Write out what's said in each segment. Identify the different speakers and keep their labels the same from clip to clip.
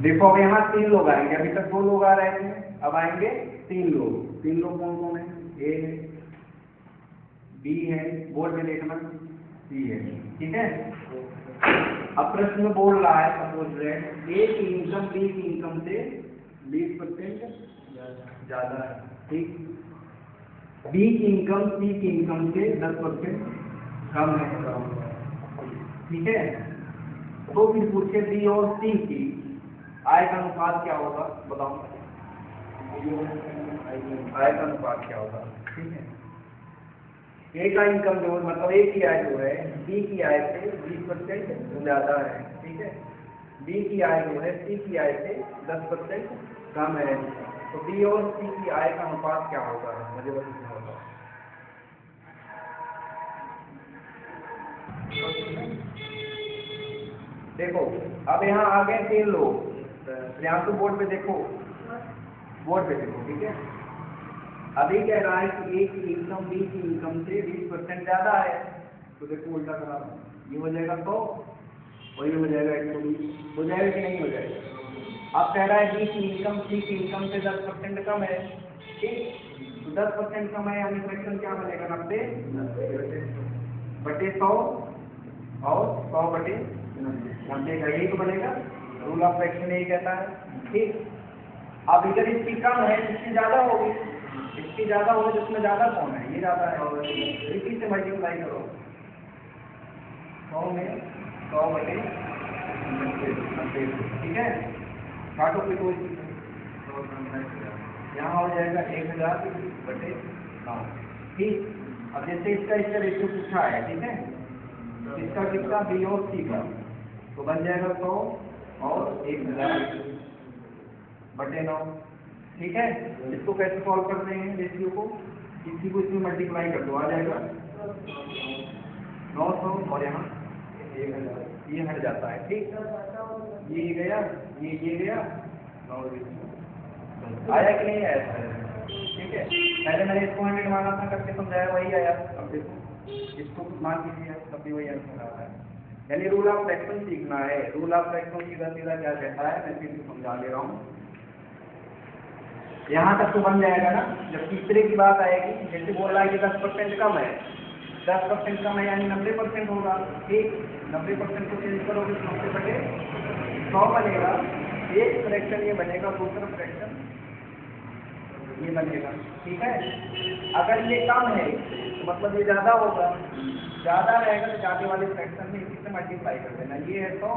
Speaker 1: देखो अब यहाँ 3 लोग आएंगे, अभी तक 2 लोग आ रहे थे, अब आएंगे 3 लोग। 3 लोग कौन कौन है? ए है, बी है, बोर्ड में देखना, सी है। ठीक है, अब प्रश्न में बोल रहा है सपोज दैट ए की इनकम बी की इनकम से 20% ज्यादा है। ठीक, बी की इनकम सी की इनकम से 10% कम है। ठीक है, तो फिर पूछे बी और सी की आय का अनुपात क्या होगा, बताओ। आय का अनुपात क्या होगा? ठीक है, ए का इनकम जो मतलब ए की आय जो है बी की आय से 20% ज्यादा है। ठीक है, बी की आय जो है सी की आय से 10% कम है। तो बी और सी की आय का अनुपात क्या होगा, मुझे बताना होगा। देखो अब यहाँ आ गए 3 लोग, यहाँ तो बोर्ड पे देखो, बोर्ड पे देखो। ठीक है, अभी कह रहा है कि ए की इनकम बी की इनकम से 20% ज्यादा है। तो देखो उल्टा करा, ये हो जाएगा 100 और ये हो जाएगा 120। हो जाएगा कि नहीं हो जाएगा? अब कह रहा है बी की इनकम सी की इनकम से 10% कम है। ठीक, तो 10% कम है यानी फ्रैक्शन क्या बनेगा? 90 बटे 100 और 100 बटे 90 का, यही तो बनेगा। रूल ऑफ फ्रैक्शन यही कहता है। ठीक, अब इधर इसकी कम है, इसकी ज्यादा होगी, इसकी ज्यादा होगी, जिसमें ज्यादा कौन है? ये ज्यादा है, और इसी से मल्टीप्लाई करो 100 में 100 बटे 90। ठीक है, काटो पिटो, यहाँ हो जाएगा 1000 बटे 9। ठीक, अब जैसे इसका रेशियो पूछा है, ठीक है, इसका कितना बी और सी का, तो बन जाएगा 100 और 1000 बटे 9। ठीक है, इसको कैसे सॉल्व करते हैं रेशियो को? इसी को इसमें मल्टीप्लाई कर दो, आ जाएगा 900 और यहाँ 1000, ये हट जाता है। ठीक, ये गया, ये गया, 9 आया कि नहीं आया? ठीक है, पहले मैंने इसको 100 माना था, करके समझाया, वही आया। अब देखो इसको मान लीजिए, तब भी वही आंसर आ रहा है। यानी रूल ऑफ फ्रैक्शन सीखना है। रूल ऑफ फ्रैक्शन सीधा सीधा क्या कहता है, मैं फिर से समझा दे रहा हूँ। यहाँ तक तो बन जाएगा ना, जब तीसरे की बात आएगी, जैसे बोल रहा है कि 10% कम है, 10% कम है यानी 90% होगा। ठीक, 90% को चेंज करोगे तो 90 बटे 100 बनेगा। एक फ्रैक्शन ये बनेगा, दूसरा फ्रैक्शन ये बनेगा। ठीक है, अगर ये कम है तो मतलब ये ज्यादा होगा, ज्यादा रहेगा तो ज्यादा वाले फ्रैक्शन में इसी से मल्टीप्लाई कर देना। ये है 100।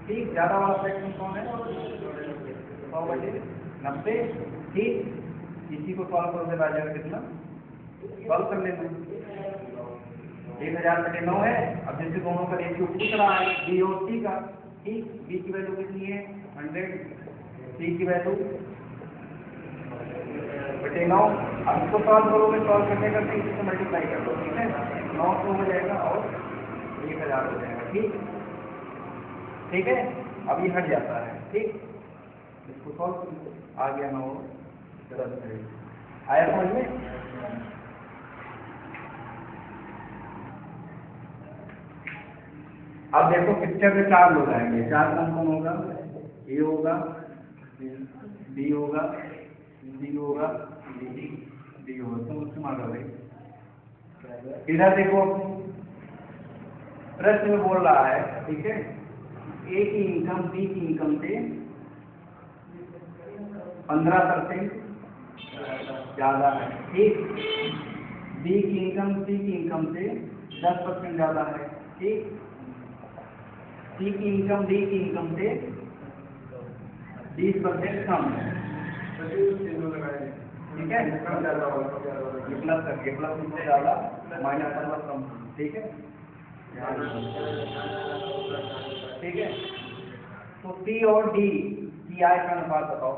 Speaker 1: ठीक, ज्यादा वाला फ्रैक्शन कौन है? 100 बटे 90। ठीक, इसी को सॉल्व करोगे तो आ जाएगा कितना? सॉल्व कर लेना, 1000 बटे 9 है। अब जैसे दोनों का रेशियो पूछ रहा है बी और सी का। ठीक, बी की वैल्यू कितनी है? 100, सी की वैल्यू बटे 9। अब इसको सॉल्व करोगे, सॉल्व करने करके इसी से मल्टीप्लाई कर दो। ठीक है, 900 हो जाएगा और 1000 हो जाएगा। ठीक, ठीक है, अब ये हट जाता है। ठीक, इसको सॉल्व करो, आ गया 9 आया समझ में? अब देखो पिक्चर में 4 लोग आएंगे, 4 कौन कौन होगा? ए होगा, बी होगा, सी होगा, डी होगा। तो उससे मांगा भाई, इधर देखो प्रश्न में बोल रहा है, ठीक है, ए की इनकम बी की इनकम से 15% ज्यादा है। ठीक, बी की इनकम सी की इनकम से 10% ज्यादा है। ठीक, सी की इनकम डी की इनकम से 20% कम है। ठीक है, ये प्लस करके, प्लस उससे ज्यादा, माइनस का कम। ठीक है, ठीक है, तो सी और डी की आय का अनुपात बताओ।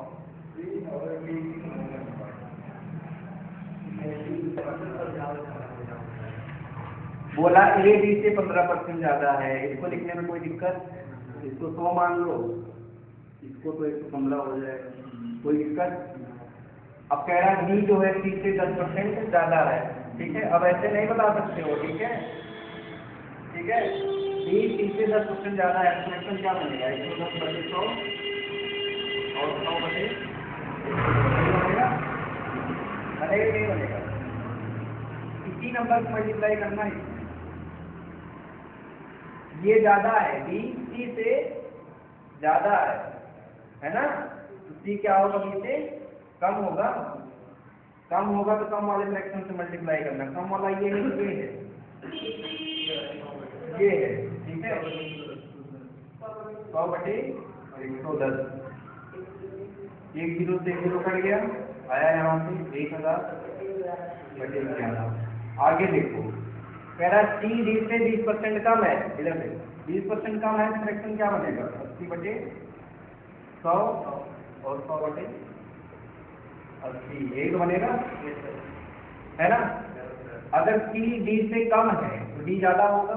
Speaker 1: बोला ए बी से 15% ज्यादा है, इसको लिखने में कोई दिक्कत? इसको 100 मान लो, इसको तो 115 हो जाएगा, कोई दिक्कत? अब कह रहा है बी जो है सी से 10% ज्यादा है। ठीक है, अब ऐसे नहीं बता सकते हो। ठीक है, ठीक है, बी सी से 10% ज़्यादा है, फ्रैक्शन क्या बनेगा? 110/100 और 100/100 बनेगा कि नहीं बनेगा? इसी नंबर को मल्टीप्लाई करना है। ये ज़्यादा है, बी सी से ज़्यादा है ना? तो सी क्या होगा? बी से कम होगा। कम होगा तो कम वाले फ्रैक्शन से मल्टीप्लाई करना। कम वाला ये है, ये है, ठीक है? 100/110, 1 0 से 1 0 कट गया, आया यहाँ से 1000/11। आगे देखो, कह रहा सी डी से 20% कम है। इधर देखो 20% कम है तो फ्रैक्शन क्या बनेगा? 80/100 और 100/80, यही तो बनेगा, है ना? अगर सी डी से कम है तो डी ज्यादा होगा,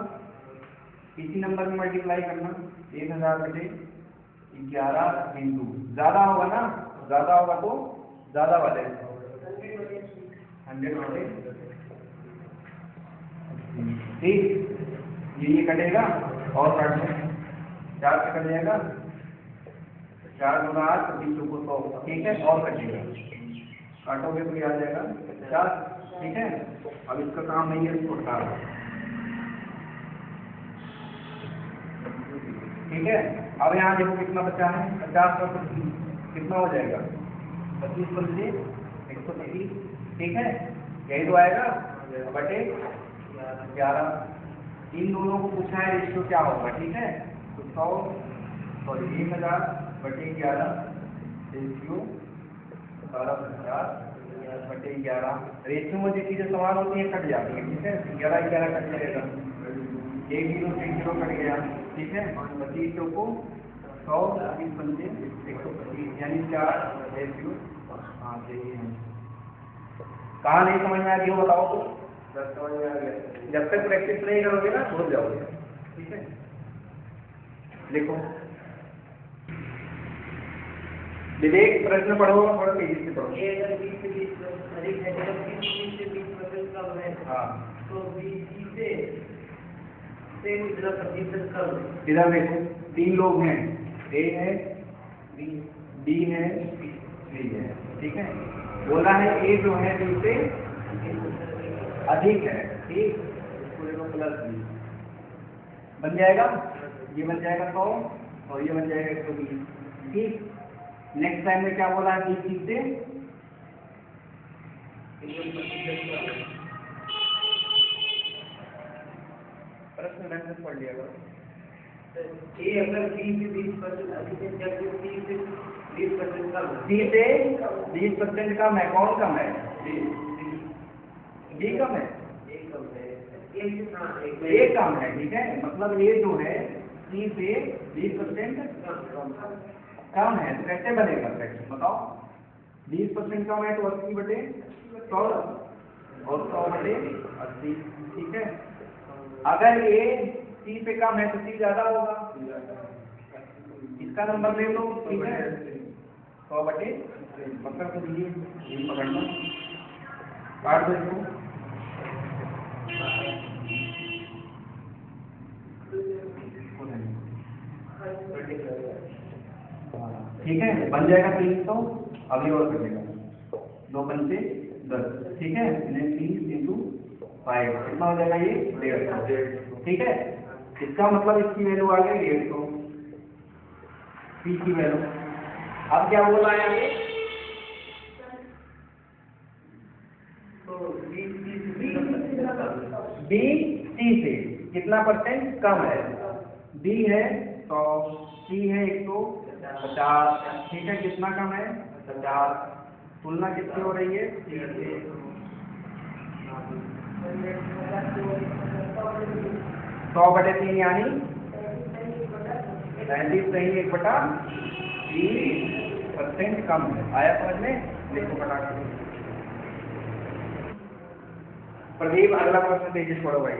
Speaker 1: इसी नंबर में मल्टीप्लाई करना। 1000/11 बिंदु ज्यादा होगा ना, ज्यादा होगा तो ज्यादा वाले 100/80, ठीक। ये कटेगा और काट लें, 4 से कट जाएगा, 4 गुना 8 20 को 100, ठीक है? और कटेगा, काटोगे तो ये आ जाएगा 50, ठीक है? अब इसका काम नहीं है, इसको हटा, ठीक है? अब यहाँ देखो कितना बचा है, 50 और 25 कितना हो जाएगा? 25 × 130, ठीक है? यही तो आएगा बटे 11। इन दोनों को पूछा है रेशियो क्या होगा, ठीक है? तो 1000/11 रेशियो 12/50/11। रेशियो में जो चीजें सवाल होती है कट जाती है, ठीक है? 11 कट जाएगा, 1 0 से 1 0 कट गया, ठीक है? 25 को 100 20 × 125 यानी 4 रेशियो। हाँ यही है। कहाँ नहीं समझ में आ गया बताओ तो? समझ में आ गया। जब तक प्रैक्टिस नहीं करोगे ना भूल जाओगे, ठीक है? लिखो विवेक, प्रश्न पढ़ो, थोड़ा तेजी से पढ़ो।
Speaker 2: ए अगर 20 से 20 अधिक है, जब 20 से 20% कम है,
Speaker 1: हाँ
Speaker 2: तो बी सी से कितना प्रतिशत कम है?
Speaker 1: इधर देखो 3 लोग हैं, ए है, बी है, सी है, ठीक है? बोला है ए जो है बी से अधिक है, ठीक? पूरे को प्लस बी बन जाएगा, ये बन जाएगा 100 और ये बन जाएगा 120, ठीक? नेक्स्ट टाइम में क्या बोला है? बी सी से प्रश्न मैंने पढ़ लिया करो।
Speaker 2: ए अगर 20 से 20% अधिक है, जब सी से 20% कम है।
Speaker 1: सी से 20% कम है, कौन कम है? बी कम है,
Speaker 2: ए कम है, ए
Speaker 1: कम है, ठीक है? मतलब ये जो है सी से 20% कम है, तो कैसे बनेगा फ्रैक्शन बताओ? 20% कम है तो 80/100 और 100/80, ठीक है? अगर ये सी से कम है तो सी ज्यादा होगा, इसका नंबर ले लो, ठीक है? 100/80 पकड़ तो दीजिए, पकड़ना, काट दो इसको, ठीक है? बन जाएगा 300, अभी और करेगा 2 × 10, ठीक है? 30 × 5 कितना हो जाएगा? ये 150, ठीक है? इसका मतलब इसकी वैल्यू आ गई 150, पी की वैल्यू। अब क्या बोला है आगे?
Speaker 2: तो
Speaker 1: बी सी से कितना % कम है? बी है 100, सी है 150, ठीक है? कितना कम है? 50। तुलना कितनी हो रही है? 100/3 यानी 35 सही 1/30% कम है। आया समझ में? लिखो फटाफट। प्रदीप अगला प्रश्न तेजी से पढ़ो भाई।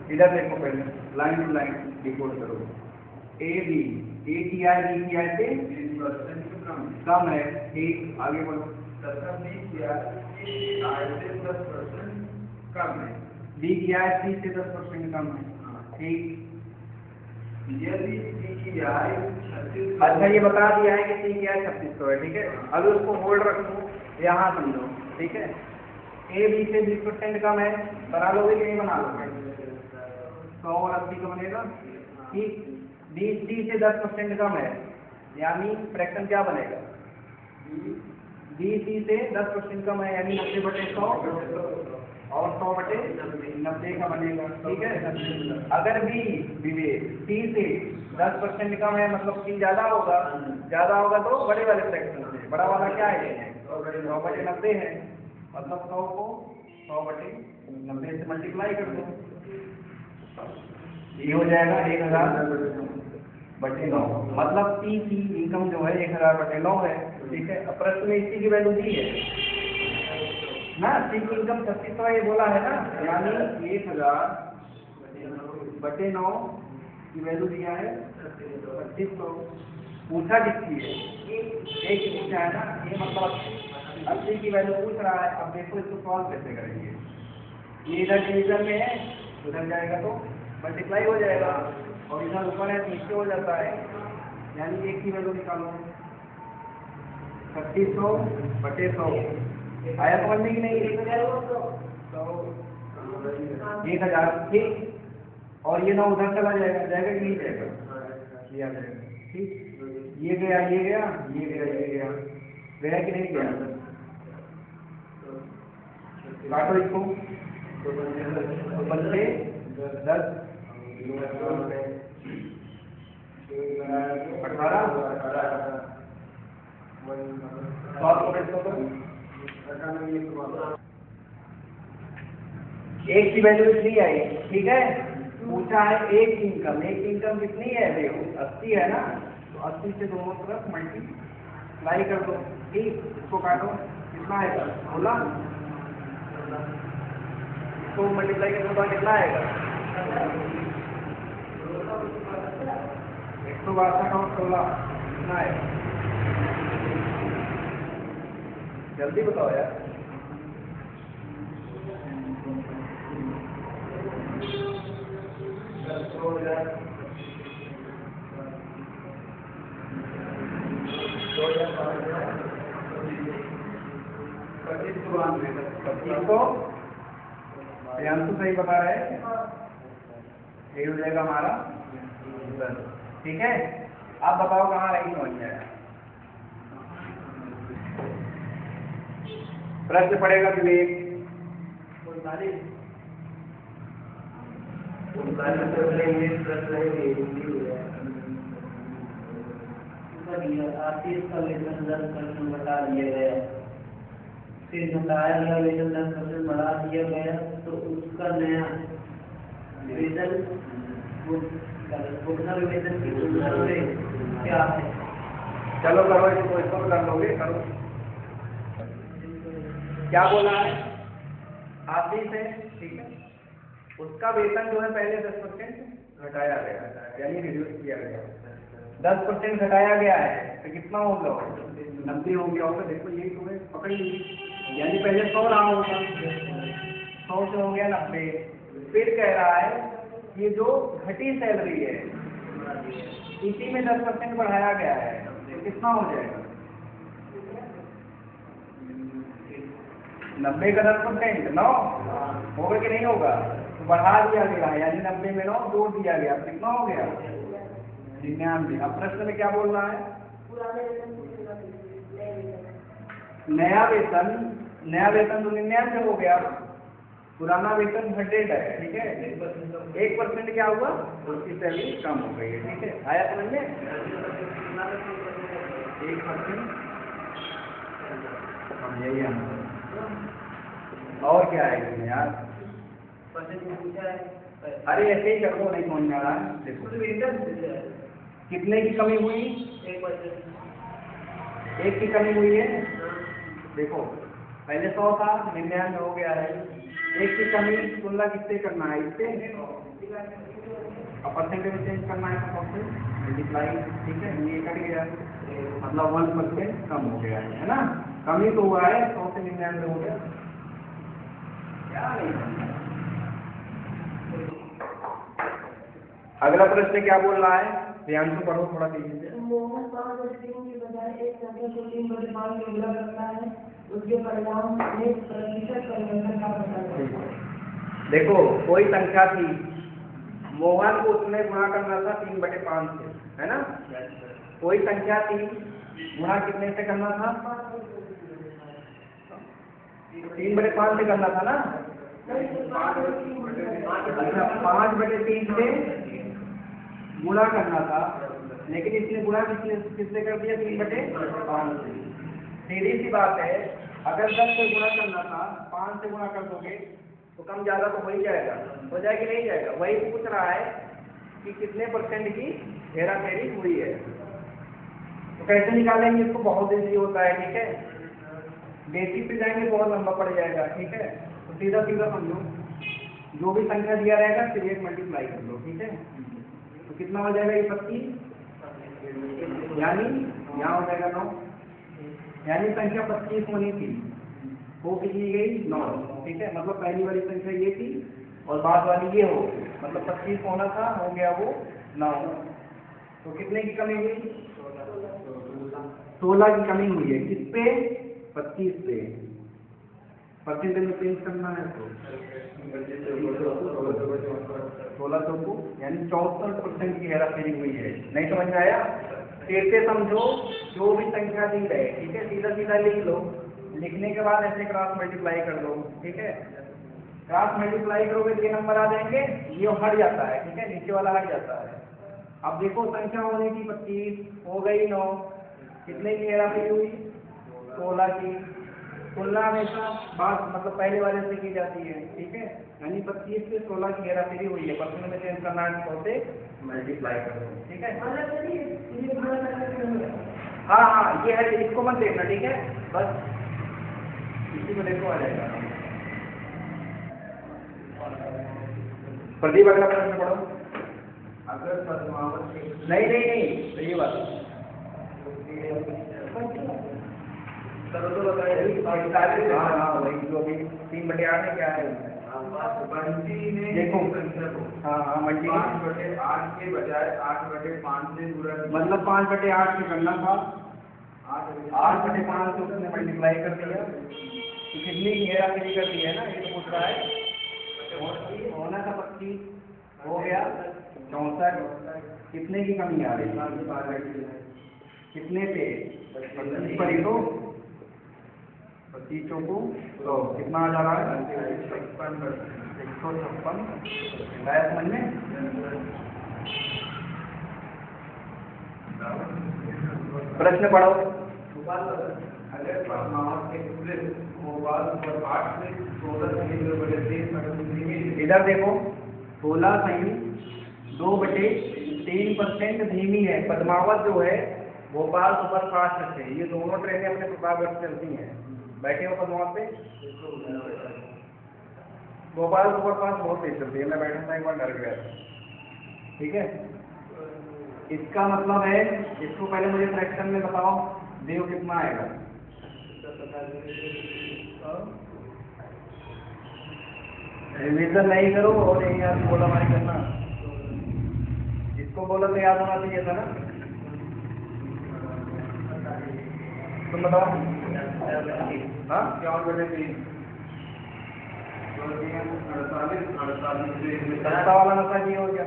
Speaker 1: इधर देखो पहले लाइन टू लाइन डिकोड करो। ए बी ए की आय बी की आय से
Speaker 2: 20%
Speaker 1: कम है। ठीक, आगे बढ़ो।
Speaker 2: तथा बी की आय से 10% कम है।
Speaker 1: बी की आय सी से 10% कम है। ठीक,
Speaker 2: यदि सी की आय 3600,
Speaker 1: अच्छा ये बता दिया है कि सी की आय 3600 है। ठीक है, अब उसको होल्ड रखो, यहाँ समझो। ठीक है, ए बी से 20% कम है, बना लोगे कि नहीं बना लोगे? 100 और 80 का बनेगा। ठीक, बी सी से 10% कम है, यानी फ्रैक्शन क्या बनेगा? बी सी से 10% कम है, यानी 90/100 और 100/90 का बनेगा। ठीक है, अगर बी विवेक सी से 10% कम है, मतलब सी ज्यादा होगा तो बड़े वाले फ्रैक्शन से, बड़ा वाला क्या है? 100/90 है, मतलब 100 को 100/90 से मल्टीप्लाई कर दो, ये हो जाएगा 1000/9। मतलब सी की इनकम जो है 1000/9 है। ठीक है, अब प्रश्न में इसी की वैल्यू दी है ना, सी की इनकम 3600 ये बोला है ना, यानी 1000/9 की वैल्यू दिया है 3600। पूछा किसकी है? एक की पूछा है ना, ये मतलब 80 की वैल्यू पूछ रहा है। अब देखो इसको सॉल्व कैसे करेंगे। ये इधर डिवीजन में है, उधर जाएगा तो मल्टीप्लाई हो जाएगा, और इधर ऊपर है तो नीचे हो जाता है, यानी एक की वैल्यू निकालो 3600/100। आया समझ में कि नहीं? 1000। ठीक, और ये 9 उधर चला जाएगा कि नहीं जाएगा? ये आ जाएगा। ठीक, ये गया गया कि नहीं गया? काटो इसको, तो 10 18 एक की वैल्यू इतनी आई। ठीक है, पूछा है एक इनकम कितनी है? देखो 80 है ना, तो 80 से दोनों तरफ मल्टीप्लाई कर दो। ठीक, इसको काटो, कितना आएगा? 16। इसको मल्टीप्लाई करने के बाद कितना आएगा? 162 और 16 कितना आएगा? जल्दी बताओ यार। इसको प्रियांशु सही बता रहे हैं, यही हो जाएगा हमारा 10। ठीक है, आप बताओ कहाँ रही समझ में आया? प्रश्न पड़ेगा विवेक।
Speaker 2: बता दिया गया, फिर बताया गया वेतन 10% बढ़ा दिया गया, तो उसका नया वेतन वेतन की तुलना में क्या है?
Speaker 1: चलो करो इसको कर लोगे, करो। क्या बोला है? आशीष है। ठीक है, उसका वेतन जो है पहले 10% घटाया गया, यानी रिड्यूस किया गया। 10% घटाया गया है तो कितना हो गया? 90 हो गया होगा। देखो यही तुम्हें पकड़ ली, यानी पहले 100 रहा होगा, 100 से हो गया 90। फिर कह रहा है ये जो घटी सैलरी है इसी में 10% बढ़ाया गया है, तो कितना हो जाएगा? 90 का 10% 9 होगा कि नहीं होगा? तो बढ़ा दिया गया, यानी 90 में 9 जोड़ दिया गया, कितना हो गया? 99। अब प्रश्न में क्या बोल रहा है? नया वेतन तो 99 हो गया, पुराना वेतन 100 है। ठीक है, 1% क्या हुआ? उसकी सैलरी कम हो गई है। ठीक है, आया समझ में? 1% हम यही आना। और क्या है इसमें यार? अरे ऐसे ही कर दो, नहीं समझ में आ रहा है। देखो कितने की कमी हुई? 1 की कमी हुई है। देखो पहले 100 था, 99 हो गया है। 1 की कमी तुलना किससे करना है? इससे। अब परसेंटेज में चेंज करना है तो से मल्टीप्लाई, ठीक है, ये कट गया, मतलब 1% कम हो गया है ना, कम ही तो हुआ है, 100 से 99 हो गया, क्या नहीं। अगला प्रश्न क्या बोल रहा है, ध्यान से पढ़ो थोड़ा तेजी से।
Speaker 3: मोहन 5/3 के बजाय एक संख्या को 3/5 में गुणा करता है, उसके परिणाम में प्रतिशत परिवर्तन का पता लगाओ।
Speaker 1: देखो कोई संख्या थी, मोहन को उसने गुणा करना था 3/5 से, है ना, कोई संख्या थी, गुणा कितने से करना था, 3/5 से करना था ना, अच्छा 5/3 से गुणा करना था, लेकिन इसने गुणा किससे कर दिया, 3/5 से। सीधी सी बात है, अगर 10 से गुणा करना था, 5 से गुणा कर दोगे तो कम ज्यादा तो हो ही जाएगा, हो जाएगा कि नहीं जाएगा, वही पूछ रहा है कि कितने परसेंट की हेरा फेरी हुई है। तो कैसे निकालेंगे इसको, बहुत ईजी होता है, ठीक है, बेसिक पे जाएंगे बहुत लंबा पड़ जाएगा, ठीक है, तो सीधा सीधा समझो, जो भी संख्या दिया रहेगा फिर 1 मल्टीप्लाई कर लो, ठीक है, तो कितना हो जाएगा, ये 25, यानी यहाँ हो जाएगा 9, यानी संख्या 25 होनी थी, वो कितनी गई 9, ठीक है, मतलब पहली वाली संख्या ये थी और बाद वाली ये हो, मतलब 25 होना था, हो गया वो 9, तो कितने की कमी हुई, 16 की कमी हुई है, किस पे, 25 पे, परसेंटेज में चेंज करना है तो 16 चौको यानी 64% की हेरा फेरी हुई है, नहीं समझ में आया, फिर से समझो, जो भी संख्या दी है, ठीक है, सीधा सीधा लिख लो, लिखने के बाद ऐसे क्रॉस मल्टीप्लाई कर दो, ठीक है, क्रॉस मल्टीप्लाई करोगे ये नंबर आ जाएंगे, ये हट जाता है, ठीक है, नीचे वाला हट जाता है। अब देखो संख्या होने की 25, हो गई 9, कितने की हेरा फेरी हुई, 16 की, तुलना हमेशा बात मतलब पहले वाले से की जाती है, ठीक है, यानी 25 से 16 की हेरा फेरी हुई है, परसेंट में चेंज करना है 100 से मल्टीप्लाई कर दो, ठीक है, हाँ हाँ ये है, इसको मत देखना, ठीक है, बस इसी को देखो आ जाएगा। प्रदीप अगला प्रश्न पढ़ो।
Speaker 2: अगर पद्मावत
Speaker 1: नहीं नहीं नहीं, तो ये बात
Speaker 2: तो बताइए,
Speaker 1: हाँ हाँ वही जो अभी 3/8 में क्या है, देखो हाँ हाँ मल्टी
Speaker 2: 5/8 के बजाय 8/5 से गुणा,
Speaker 1: मतलब 5/8 में करना था, 8/5 से उसने मल्टीप्लाई कर दिया, तो कितनी की हेरा फेरी कर दी है ना, ये तो पूछ रहा है, होना था 25, हो गया 64, कितने की कमी आ रही, कितने पे, 25 पर ही तो 25 चौको तो कितना आ जा रहा है, 156, आया समझ में। प्रश्न पढ़ो।
Speaker 2: अगर पद्मावत के पूरे मोबाइल पर 8 से 16
Speaker 1: इधर देखो 16 सही 2/3% धीमी है, पद्मावत जो है भोपाल सुपर फास्ट है, ये दोनों ट्रेनें अपने प्रतापगढ़ से चलती हैं, बैठे हो पद्मावत पे, भोपाल सुपर फास्ट बहुत तेज चलती है, मैं बैठा था एक बार डर गया था, ठीक है, इसका मतलब है, इसको पहले मुझे फ्रैक्शन में बताओ, देखो कितना आएगा, रिवीजन नहीं करो और यही याद बोला मारी करना, इसको बोला तो याद होना चाहिए था ना, तुम बताओ, हाँ क्या और बोले थी, 48 वाला नशा जी हो गया,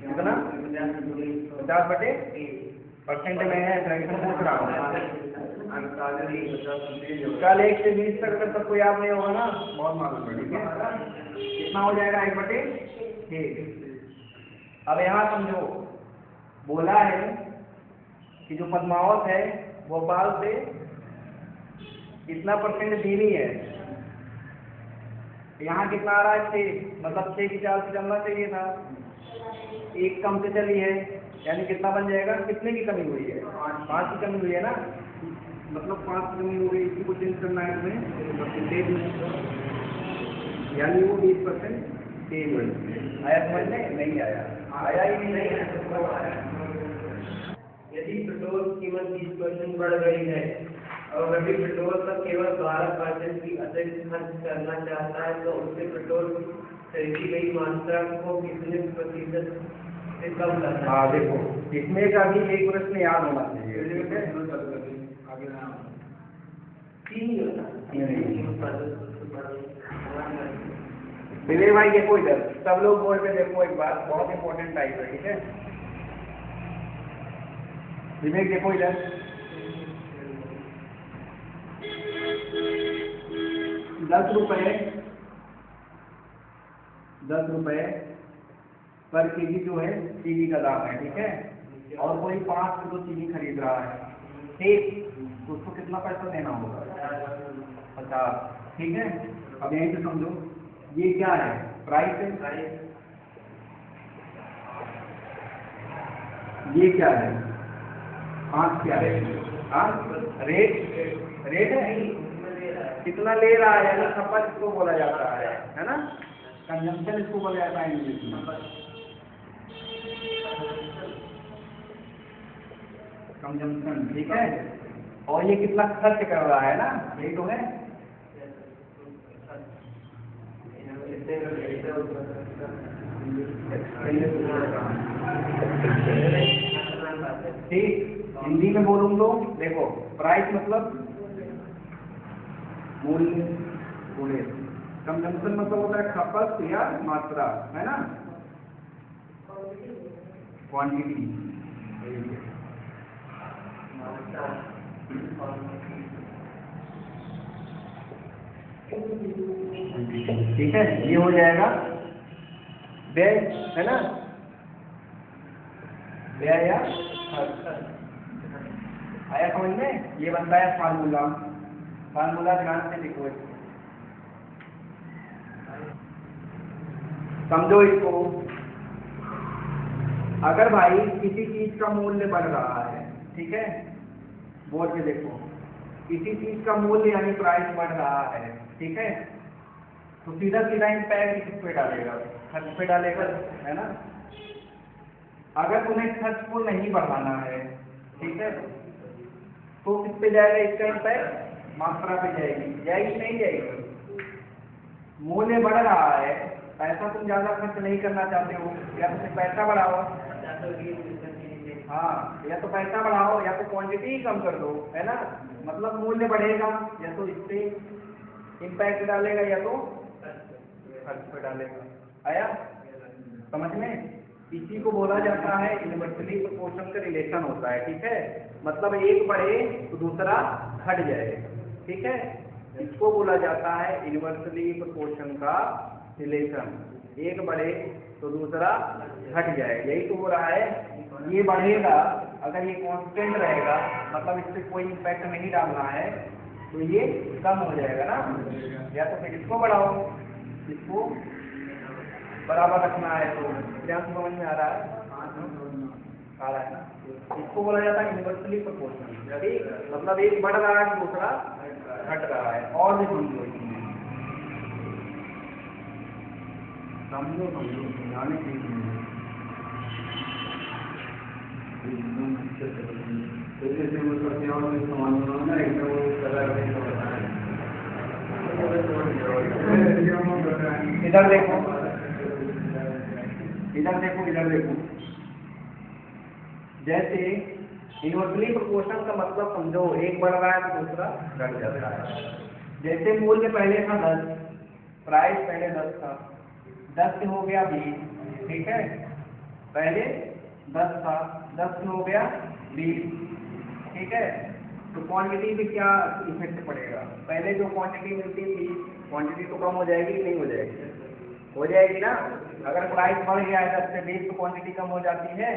Speaker 1: कितना 50% में है, फ्रैक्शन पूछ रहा हूँ, कल 1 से 20 तक अगर सबको याद नहीं होगा ना, बहुत मालूम है, ठीक है, कितना हो जाएगा 1/6। अब यहाँ समझो, बोला है कि जो पद्मावत है भोपाल से कितना परसेंट धीमी है, यहाँ कितना आ रहा है 6, मतलब 6 की चाल से चलना चाहिए था, 1 कम से चली है, यानी कितना बन जाएगा, कितने की कमी हुई है, 5 की कमी हुई है ना, मतलब 5 की कमी हो गई, इसी को चेंज करना है इसमें परसेंटेज, यानी वो 20% आया समझ में? नहीं आया, आया ही नहीं है।
Speaker 2: यदि पेट्रोल की कीमत 20% बढ़ गई है और व्यक्ति पेट्रोल पर केवल 12% की अतिरिक्त खर्च करना चाहता है तो उससे पेट्रोल खरीदी गई मात्रा को कितने प्रतिशत से कम करना है?
Speaker 1: हाँ देखो, इसमें का भी एक प्रश्न याद होना चाहिए। विवेक भाई देखो इधर, सब लोग बोर्ड पे देखो एक बार, बहुत इंपॉर्टेंट टाइप है, ठीक है? विवेक देखो इधर, 10 रुपए पर केजी जो है चीनी का दाम है, ठीक है? और कोई 5 किलो चीनी खरीद रहा है, ठीक? तो उसको कितना पैसा देना होगा? 50, ठीक है? अब यहीं से समझो, ये क्या है? प्राइस है। ये क्या है? 5 क्या है? हाँ, रेट है। कितना ले रहा है, यानी खपत इसको बोला जाता है ना? कंजम्पशन इसको बोला जाता है इंग्लिश में, कंजम्पशन, ठीक है? और ये कितना खर्च कर रहा है ना, यही तो है। ठीक, हिंदी में बोलूँ तो देखो, प्राइस मतलब मूल्य, मूल्य, कंजम्पशन मतलब होता है खपत या मात्रा, है ना? क्वांटिटी, ठीक है? ये हो जाएगा व्यय, है ना? व्यय या आया समझ में? ये बनता है फार्मूला। फार्मूला ध्यान से लिखो इसको, समझो इसको। अगर भाई किसी चीज का मूल्य बढ़ रहा है, ठीक है? बोर्ड पे देखो, किसी चीज का मूल्य यानी प्राइस बढ़ रहा है, ठीक है? तो सीधा सीधा इम्पैक्ट किस पे डालेगा? खर्च पे डालेगा, है ना? अगर तुम्हें खर्च को नहीं बढ़ाना है, ठीक है, तो किस पे जाएगा इसका इम्पैक्ट? मात्रा पे जाएगी, नहीं जाएगी? मूल्य बढ़ रहा है, पैसा तुम ज्यादा खर्च नहीं करना चाहते हो, या तो फिर पैसा बढ़ाओ, हाँ, या तो पैसा बढ़ाओ या तो क्वांटिटी ही कम कर दो, है ना? मतलब मूल्य बढ़ेगा, या तो इससे इम्पैक्ट डालेगा या तो खर्च पे डालेगा। आया समझ में? इसी को बोला जाता है इनवर्सली प्रोपोर्शन का रिलेशन होता है, ठीक है? मतलब एक बढ़े तो दूसरा घट जाए, ठीक है? इसको बोला जाता है इनवर्सली प्रोपोर्शन का रिलेशन। एक बढ़े तो दूसरा घट जाए, यही तो हो रहा है। ये बढ़ेगा, अगर ये कांस्टेंट रहेगा, मतलब इस पर कोई इम्पैक्ट नहीं डालना है, तो ये कम हो जाएगा ना? या तो फिर इसको बढ़ाओ, इसको बराबर रखना है, तो क्या समझ में आ रहा है? आ रहा है ना? इसको बोला जाता है इनवर्सली प्रोपोर्शनल, ठीक? मतलब एक बढ़ रहा है दूसरा घट रहा है। और भी समझो इसमें, समझो समझाने के लिए इधर देखो, इधर देखो, इधर देखो। जैसे इनवर्सली प्रोपोर्शन का मतलब समझो, एक बढ़ रहा है तो दूसरा घट जाता है। जैसे मूल्य पहले था 10, प्राइस पहले 10 था, 10 से हो गया 20, ठीक है? पहले 10 था, 10 से हो गया 20, ठीक है? तो क्वांटिटी पे क्या इफेक्ट पड़ेगा? पहले जो क्वांटिटी मिलती थी, क्वांटिटी तो कम हो जाएगी कि नहीं हो जाएगी? हो जाएगी ना? अगर प्राइस बढ़ गया है 10 से 20 तो क्वांटिटी कम हो जाती है,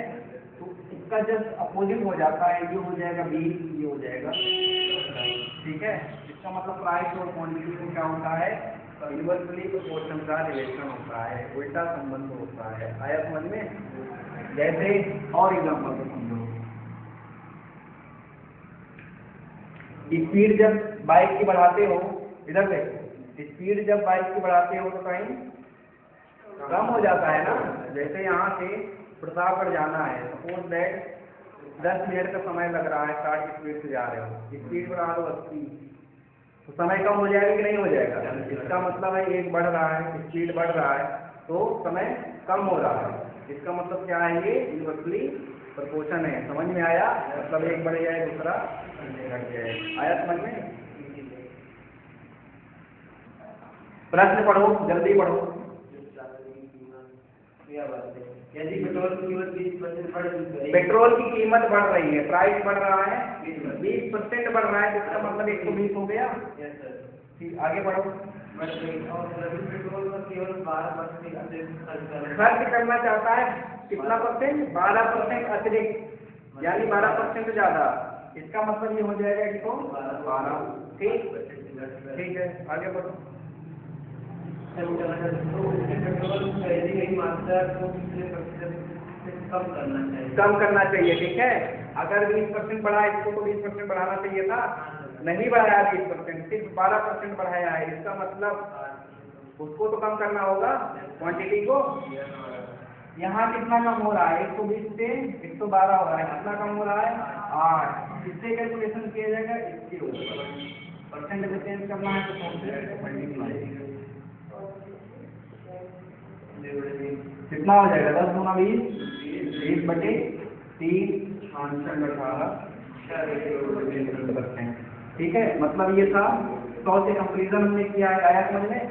Speaker 1: तो इसका जस्ट अपोजिट हो जाता है, ये हो जाएगा 20, ये हो जाएगा, ठीक है? इसका मतलब प्राइस और क्वांटिटी में क्या होता है? तो इनवर्सली प्रोपोर्शन का रिलेशन होता है, उल्टा संबंध होता है। आया समझ में? जैसे और एग्जाम्पल को समझो, स्पीड जब बाइक की बढ़ाते हो, इधर देखो, स्पीड जब बाइक की बढ़ाते हो तो कहीं कम हो जाता है ना। जैसे यहाँ से प्रतापगढ़ जाना है, सपोज दैट 10 मिनट का समय लग रहा है, 60 की स्पीड से जा रहे हो, स्पीड बढ़ा लो 80, तो समय कम हो जाएगा कि नहीं हो जाएगा? इसका मतलब है एक बढ़ रहा है, स्पीड बढ़ रहा है तो समय कम हो रहा है। इसका मतलब क्या है? ये इनवर्सली प्रोपोर्शन है। समझ में आया? मतलब एक बढ़ जाए दूसरा घट जाए। आया समझ में? प्रश्न पढ़ो, जल्दी पढ़ो।
Speaker 2: यदि पेट्रोल की कीमत 20% बढ़ गई,
Speaker 1: पेट्रोल की कीमत बढ़ रही है, प्राइस बढ़ रहा है 20% बढ़ रहा है, तो इसका मतलब 120 हो गया।
Speaker 2: यस सर,
Speaker 1: ठीक, आगे बढ़ो।
Speaker 2: बढ़ गई और रवि पेट्रोल पर केवल 12% अतिरिक्त
Speaker 1: खर्च करना चाहता है कितना परसेंट? 12% अतिरिक्त, यानी 12% ज्यादा। इसका मतलब ये हो जाएगा कि 12। ठीक ठीक है, आगे बढ़ो।
Speaker 2: तो उसकी पेट्रोल खरीदी गई मात्रा को कितने प्रतिशत से कम करना चाहिए?
Speaker 1: कम करना चाहिए, ठीक है। अगर 20% बढ़ा है, इसको तो 20% बढ़ाना चाहिए था, नहीं बढ़ाया 20%, सिर्फ 12% बढ़ाया है। इसका मतलब उसको तो कम करना होगा, क्वांटिटी को। यहाँ कितना कम हो रहा है? 120 से 112 हो रहा है। कितना कम हो रहा है? 8। इससे कैलकुलेशन किया जाएगा, इसके ऊपर परसेंट में चेंज करना है तो मल्टीप्लाई। कितना हो जाएगा? 10 गुना 20, 20/3, 18%। ठीक है, मतलब ये था 100 से कंपेरिजन हमने किया है। आया समझ में?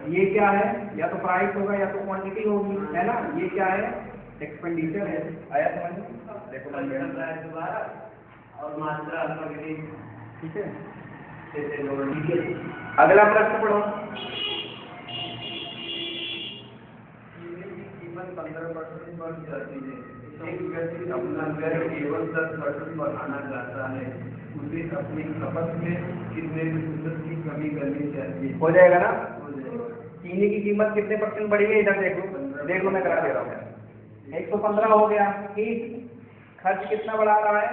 Speaker 1: ये क्या है? या तो प्राइस होगा या तो क्वांटिटी होगी, है ना। ये क्या है? एक्सपेंडिचर है। आया समझ में? देखो
Speaker 2: दोबारा और मात्रा
Speaker 1: ठीक है। अगला प्रश्न पढ़ो।
Speaker 2: कीमत 15% बढ़ जाती है। एक व्यक्ति अपना व्यय केवल 10% बढ़ाना चाहता है, उसे अपनी खपत में कितने प्रतिशत की कमी करनी चाहिए?
Speaker 1: हो जाएगा ना? चीनी की कीमत कितने परसेंट बढ़ी है? इधर देख लो, मैं करा दे रहा हूँ। 115 हो गया। ठीक, खर्च कितना बढ़ा रहा है?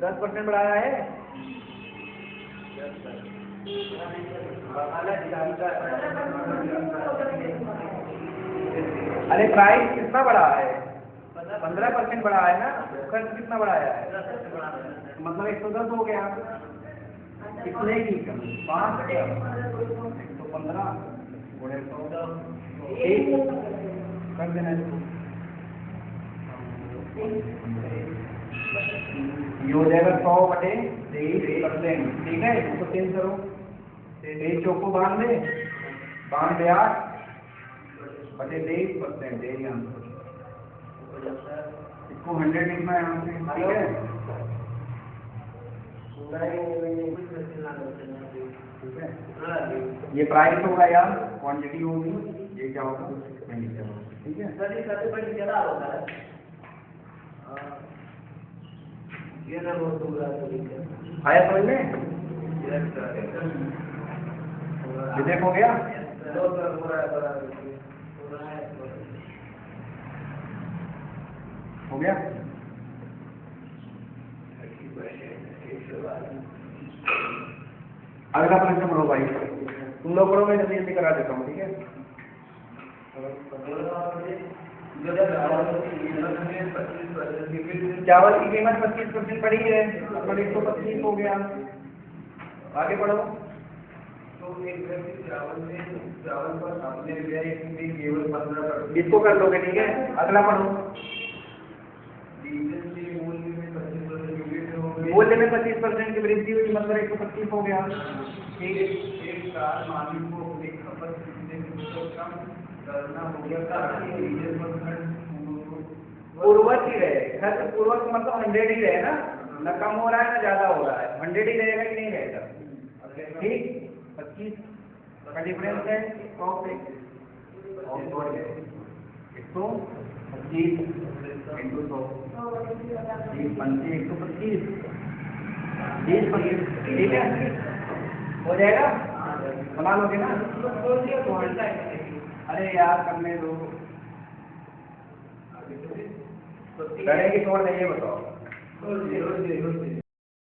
Speaker 1: 10% बढ़ाया है। अरे प्राइस कितना बढ़ा है? 15% बढ़ा है ना। खर्च कितना बढ़ाया है? मतलब 110 हो गया। कितने की कमी? 5 115 गुणे 100। ठीक, कर देना इसको। ये हो जाएगा 100/23%। ठीक है, इसको चेंज करो। 23 चौको 92, 8/23%। यही आंसर। इसको 100 लिखना है यहाँ से। ठीक है, ठीक है। ये प्राइस होगा या क्वांटिटी होगी, ये क्या होगा? एक्सपेंडिचर होगा। ठीक है,
Speaker 2: ये ना बहुत दूर
Speaker 1: आया समझ में? विवेक हो गया? हो गया। अगला प्रश्न पढ़ो भाई, तुम लोग पढ़ो, मैं जल्दी जल्दी करा देता हूँ। ठीक है, चावल की कीमत 25% बढ़ी है, मतलब 125 हो गया। आगे बढ़ो।
Speaker 2: तो एक व्यक्ति चावल पर अपने व्यय में केवल 15%।
Speaker 1: इसको कर लोगे, ठीक है। अगला पढ़ो।
Speaker 2: डीजल के मूल्य में 25% की वृद्धि हो गई।
Speaker 1: मूल्य में 25% की वृद्धि हुई, मतलब 125 हो गया। ठीक है,
Speaker 2: एक कार मालिक को अपनी खपत कितने प्रतिशत कम करना होगा ताकि डीजल पर खर्च
Speaker 1: पूर्वक ही रहे। खर्च पूर्वक मतलब 100 ही रहे ना, न कम हो रहा है ना ज्यादा हो रहा है। 100 ही रहेगा कि नहीं रहेगा? ठीक, 25 का डिफरेंस है 100 से 125 इंटू 100, 125, 20, ठीक है, हो जाएगा। बना लोगे ना? अरे यार करने दो, करेंगे छोड़ देंगे, बताओ।